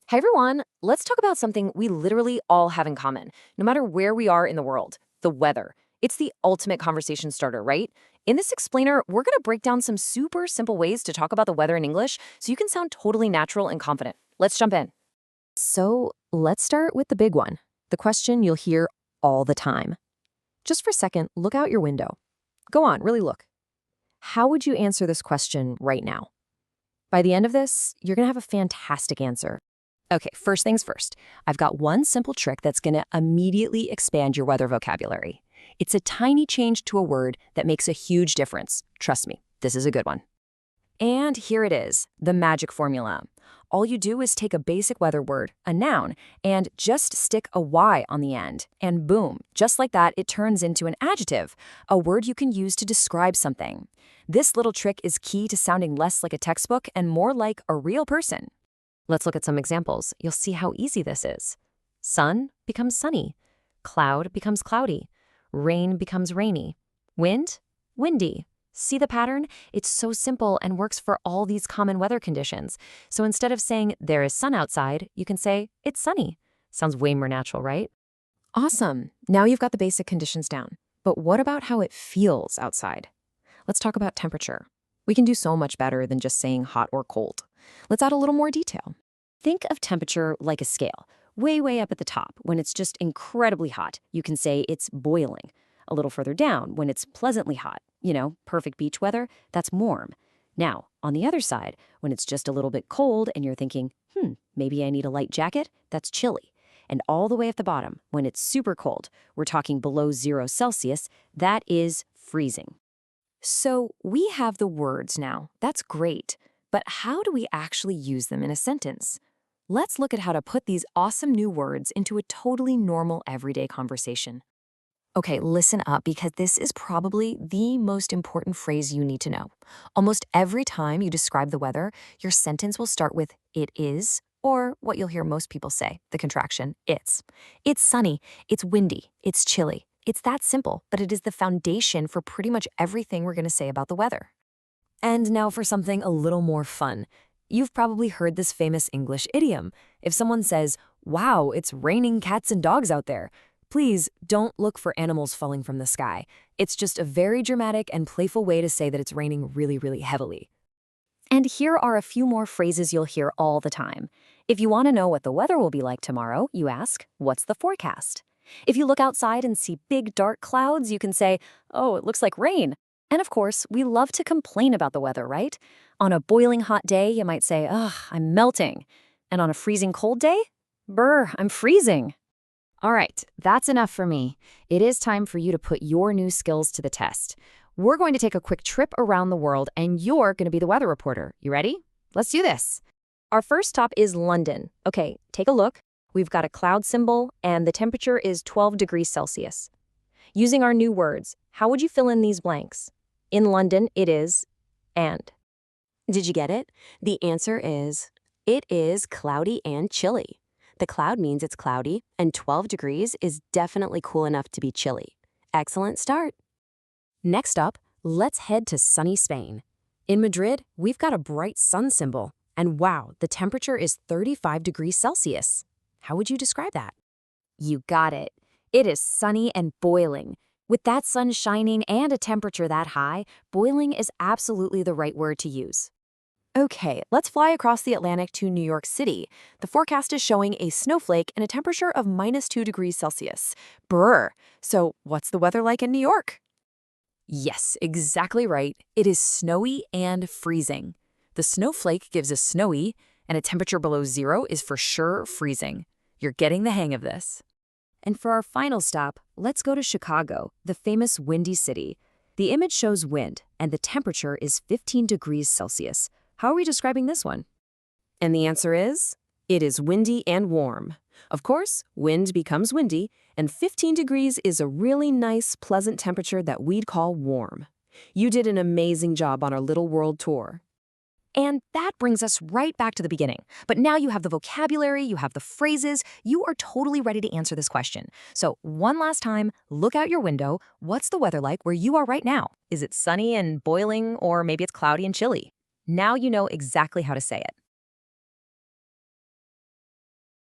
Hey everyone, let's talk about something we literally all have in common, no matter where we are in the world: the weather. It's the ultimate conversation starter, right? In this explainer, we're going to break down some super simple ways to talk about the weather in English so you can sound totally natural and confident. Let's jump in. So, let's start with the big one, the question you'll hear all the time. Just for a second, look out your window. Go on, really look. How would you answer this question right now? By the end of this, you're going to have a fantastic answer. Okay, first things first. I've got one simple trick that's going to immediately expand your weather vocabulary. It's a tiny change to a word that makes a huge difference. Trust me, this is a good one. And here it is, the magic formula. All you do is take a basic weather word, a noun, and just stick a Y on the end. And boom, just like that, it turns into an adjective, a word you can use to describe something. This little trick is key to sounding less like a textbook and more like a real person. Let's look at some examples. You'll see how easy this is. Sun becomes sunny. Cloud becomes cloudy. Rain becomes rainy. Wind, windy. See the pattern? It's so simple and works for all these common weather conditions. So instead of saying there is sun outside, you can say it's sunny. Sounds way more natural, right? Awesome. Now you've got the basic conditions down. But what about how it feels outside? Let's talk about temperature. We can do so much better than just saying hot or cold. Let's add a little more detail. Think of temperature like a scale. Way up at the top, when it's just incredibly hot, you can say it's boiling. A little further down, when it's pleasantly hot, perfect beach weather, that's warm. Now, on the other side, when it's just a little bit cold and you're thinking, maybe I need a light jacket, that's chilly. And all the way at the bottom, when it's super cold, we're talking below 0 Celsius, that is freezing. So we have the words now. That's great. But how do we actually use them in a sentence? Let's look at how to put these awesome new words into a totally normal everyday conversation. Okay, listen up because this is probably the most important phrase you need to know. Almost every time you describe the weather, your sentence will start with "it is," or what you'll hear most people say, the contraction "it's." It's sunny, it's windy, it's chilly. It's that simple, but it is the foundation for pretty much everything we're going to say about the weather. And now for something a little more fun. You've probably heard this famous English idiom. If someone says, "Wow, it's raining cats and dogs out there," please don't look for animals falling from the sky. It's just a very dramatic and playful way to say that it's raining really heavily. And here are a few more phrases you'll hear all the time. If you want to know what the weather will be like tomorrow, you ask, "What's the forecast?" If you look outside and see big dark clouds, you can say, "Oh, it looks like rain." And of course, we love to complain about the weather, right? On a boiling hot day, you might say, "Ugh, I'm melting." And on a freezing cold day, "Brr, I'm freezing." All right, that's enough for me. It is time for you to put your new skills to the test. We're going to take a quick trip around the world, and you're going to be the weather reporter. You ready? Let's do this. Our first stop is London. Okay, take a look. We've got a cloud symbol, and the temperature is 12 degrees Celsius. Using our new words, how would you fill in these blanks? In London, it is and. Did you get it? The answer is, it is cloudy and chilly. The cloud means it's cloudy, and 12 degrees is definitely cool enough to be chilly. Excellent start. Next up, let's head to sunny Spain. In Madrid, we've got a bright sun symbol, and wow, the temperature is 35 degrees Celsius. How would you describe that? You got it. It is sunny and boiling. With that sun shining and a temperature that high, boiling is absolutely the right word to use. Okay, let's fly across the Atlantic to New York City. The forecast is showing a snowflake and a temperature of -2 degrees Celsius. Brr. So what's the weather like in New York? Yes, exactly right. It is snowy and freezing. The snowflake gives us snowy, and a temperature below 0 is for sure freezing. You're getting the hang of this. And for our final stop, let's go to Chicago, the famous windy city. The image shows wind, and the temperature is 15 degrees Celsius. How are we describing this one? And the answer is, it is windy and warm. Of course, wind becomes windy, and 15 degrees is a really nice, pleasant temperature that we'd call warm. You did an amazing job on our little world tour. And that brings us right back to the beginning. But now you have the vocabulary, you have the phrases, you are totally ready to answer this question. So one last time, look out your window. What's the weather like where you are right now? Is it sunny and boiling, or maybe it's cloudy and chilly? Now you know exactly how to say it.